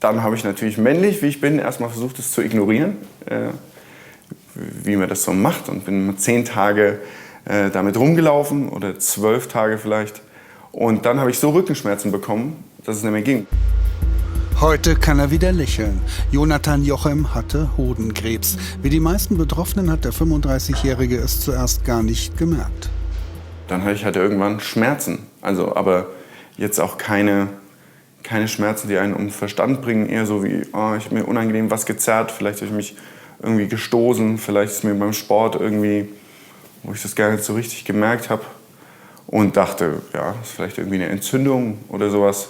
dann habe ich natürlich männlich, wie ich bin, erstmal versucht, es zu ignorieren, wie man das so macht. Und bin 10 Tage damit rumgelaufen oder 12 Tage vielleicht. Und dann habe ich so Rückenschmerzen bekommen, dass es nicht mehr ging. Heute kann er wieder lächeln. Jonathan Jochem hatte Hodenkrebs. Wie die meisten Betroffenen hat der 35-Jährige es zuerst gar nicht gemerkt. Dann hatte irgendwann Schmerzen. Also, aber jetzt auch keine Schmerzen, die einen um Verstand bringen. Eher so wie, oh, ich habe mir unangenehm was gezerrt, vielleicht habe ich mich irgendwie gestoßen, vielleicht ist mir beim Sport irgendwie, wo ich das gar nicht so richtig gemerkt habe. Und dachte, ja, das ist vielleicht irgendwie eine Entzündung oder sowas.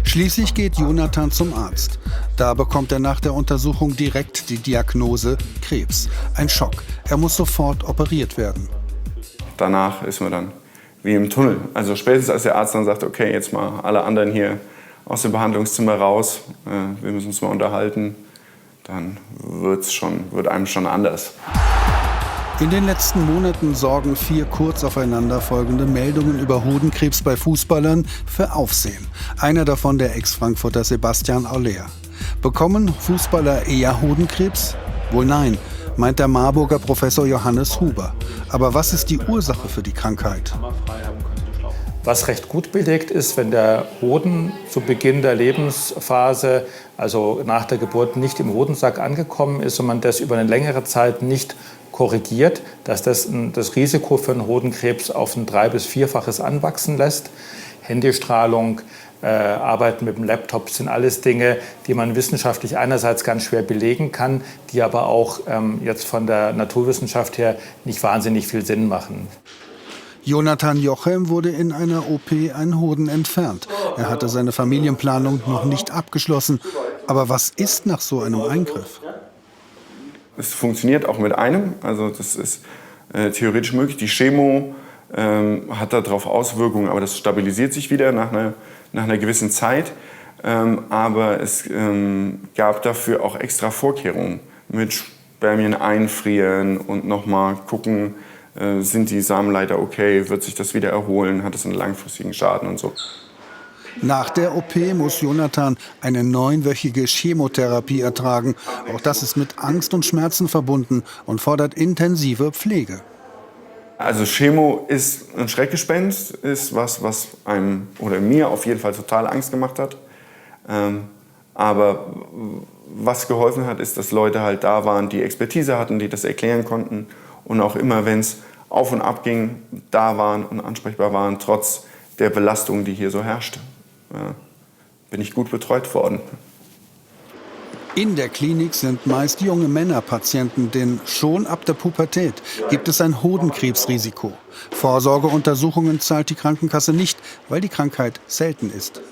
Schließlich geht Jonathan zum Arzt. Da bekommt er nach der Untersuchung direkt die Diagnose Krebs. Ein Schock. Er muss sofort operiert werden. Danach ist man dann wie im Tunnel. Also spätestens als der Arzt dann sagt, okay, jetzt mal alle anderen hier aus dem Behandlungszimmer raus, wir müssen uns mal unterhalten, dann wird einem schon anders. In den letzten Monaten sorgen 4 kurz aufeinanderfolgende Meldungen über Hodenkrebs bei Fußballern für Aufsehen. Einer davon der Ex-Frankfurter Sebastian Aller. Bekommen Fußballer eher Hodenkrebs? Wohl nein, meint der Marburger Professor Johannes Huber. Aber was ist die Ursache für die Krankheit? Was recht gut belegt ist, wenn der Hoden zu Beginn der Lebensphase, also nach der Geburt, nicht im Hodensack angekommen ist und man das über eine längere Zeit nicht korrigiert, dass das Risiko für einen Hodenkrebs auf ein 3- bis 4-faches anwachsen lässt. Handystrahlung, Arbeiten mit dem Laptop sind alles Dinge, die man wissenschaftlich einerseits ganz schwer belegen kann, die aber auch jetzt von der Naturwissenschaft her nicht wahnsinnig viel Sinn machen. Jonathan Jochem wurde in einer OP ein Hoden entfernt. Er hatte seine Familienplanung noch nicht abgeschlossen. Aber was ist nach so einem Eingriff? Es funktioniert auch mit einem, also das ist theoretisch möglich. Die Chemo hat darauf Auswirkungen, aber das stabilisiert sich wieder nach einer gewissen Zeit. Aber es gab dafür auch extra Vorkehrungen mit Spermien einfrieren und nochmal gucken, sind die Samenleiter okay, wird sich das wieder erholen, hat es einen langfristigen Schaden und so. Nach der OP muss Jonathan eine 9-wöchige Chemotherapie ertragen. Auch das ist mit Angst und Schmerzen verbunden und fordert intensive Pflege. Also Chemo ist ein Schreckgespenst, ist was einem oder mir auf jeden Fall total Angst gemacht hat. Aber was geholfen hat, ist, dass Leute halt da waren, die Expertise hatten, die das erklären konnten. Und auch immer, wenn es auf und ab ging, da waren und ansprechbar waren, trotz der Belastung, die hier so herrscht, bin ich gut betreut worden. In der Klinik sind meist junge Männerpatienten, denn schon ab der Pubertät gibt es ein Hodenkrebsrisiko. Vorsorgeuntersuchungen zahlt die Krankenkasse nicht, weil die Krankheit selten ist.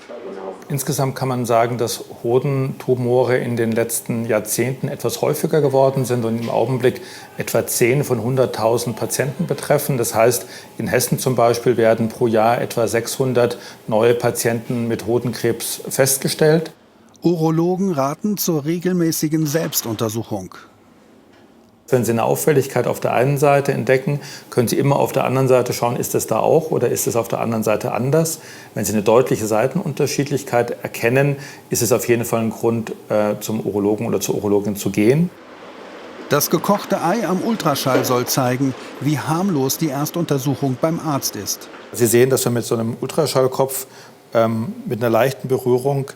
Insgesamt kann man sagen, dass Hodentumore in den letzten Jahrzehnten etwas häufiger geworden sind und im Augenblick etwa 10 von 100.000 Patienten betreffen. Das heißt, in Hessen zum Beispiel werden pro Jahr etwa 600 neue Patienten mit Hodenkrebs festgestellt. Urologen raten zur regelmäßigen Selbstuntersuchung. Wenn Sie eine Auffälligkeit auf der einen Seite entdecken, können Sie immer auf der anderen Seite schauen, ist es da auch oder ist es auf der anderen Seite anders. Wenn Sie eine deutliche Seitenunterschiedlichkeit erkennen, ist es auf jeden Fall ein Grund, zum Urologen oder zur Urologin zu gehen. Das gekochte Ei am Ultraschall soll zeigen, wie harmlos die Erstuntersuchung beim Arzt ist. Sie sehen, dass wir mit so einem Ultraschallkopf mit einer leichten Berührung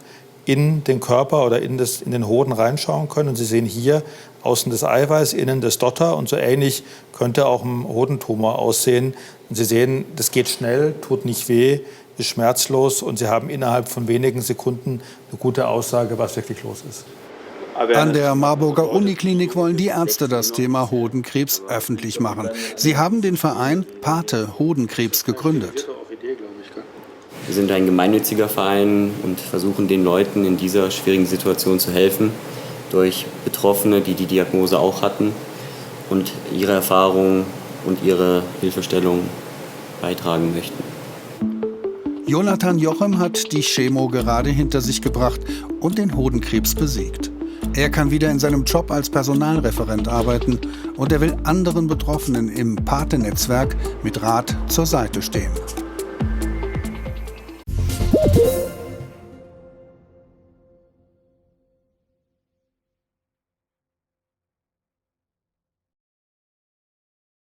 in den Körper oder in den Hoden reinschauen können. Und Sie sehen hier außen das Eiweiß, innen das Dotter. Und so ähnlich könnte auch ein Hodentumor aussehen. Und Sie sehen, das geht schnell, tut nicht weh, ist schmerzlos. Und Sie haben innerhalb von wenigen Sekunden eine gute Aussage, was wirklich los ist. An der Marburger Uniklinik wollen die Ärzte das Thema Hodenkrebs öffentlich machen. Sie haben den Verein Pate Hodenkrebs gegründet. Wir sind ein gemeinnütziger Verein und versuchen den Leuten in dieser schwierigen Situation zu helfen, durch Betroffene, die die Diagnose auch hatten und ihre Erfahrungen und ihre Hilfestellung beitragen möchten. Jonathan Jochem hat die Chemo gerade hinter sich gebracht und den Hodenkrebs besiegt. Er kann wieder in seinem Job als Personalreferent arbeiten und er will anderen Betroffenen im Pate-Netzwerk mit Rat zur Seite stehen.